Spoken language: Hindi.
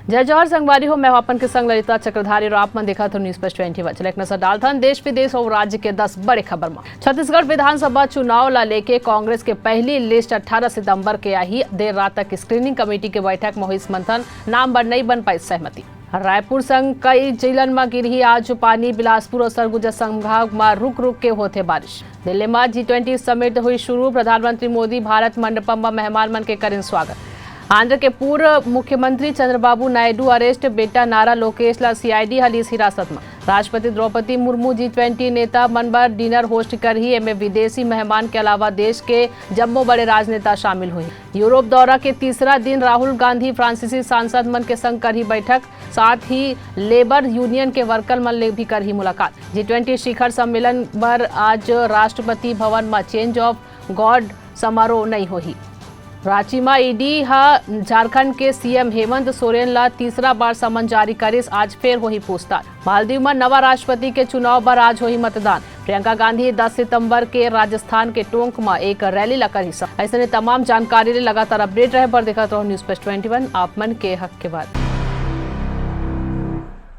जय जौहर संगवारी हो। मैं अपन के संग ललिता चक्रधारी और आप मन देखा तो न्यूज प्लस 21। चले एक नजर डालथन देश विदेश और राज्य के 10 बड़े खबर में। छत्तीसगढ़ विधानसभा चुनाव ला लेके कांग्रेस के पहली लिस्ट 18 सितंबर के आई। देर रात तक स्क्रीनिंग कमेटी के बैठक में हुई मंथन, नाम पर नहीं बन पाई सहमति। रायपुर संग कई जिलन में गिरही आज पानी। बिलासपुर और सरगुजा संभाग में रुक रुक के होते बारिश। दिल्ली में G20 समिट हुई शुरू। प्रधानमंत्री मोदी भारत मंडपम में मेहमान मन के करें स्वागत। आंध्र के पूर्व मुख्यमंत्री चंद्रबाबू नायडू अरेस्ट। बेटा नारा लोकेश ला CID हलीस हिरासत में। राष्ट्रपति द्रौपदी मुर्मू G20 नेता मन बर डिनर होस्ट कर ही एमे विदेशी मेहमान के अलावा देश के जम्मो बड़े राजनेता शामिल हुए। यूरोप दौरा के तीसरा दिन राहुल गांधी फ्रांसीसी सांसद मन के संग कर ही बैठक। साथ ही लेबर यूनियन के वर्कर मन ले भी कर ही मुलाकात। G20 शिखर सम्मेलन पर आज राष्ट्रपति भवन में चेंज ऑफ गार्ड समारोह नहीं होही। रांची में ईडी झारखंड के CM हेमंत सोरेन ला तीसरा बार समन जारी करिस। आज फिर होही पूछताछ। मालदीव में नवा राष्ट्रपति के चुनाव पर आज होही मतदान। प्रियंका गांधी 10 सितंबर के राजस्थान के टोंक में एक रैली ला करी। ऐसे तमाम जानकारी लगातार अपडेट रहे पर देखा तो न्यूज प्लस 21 आप मन के हक के बाद।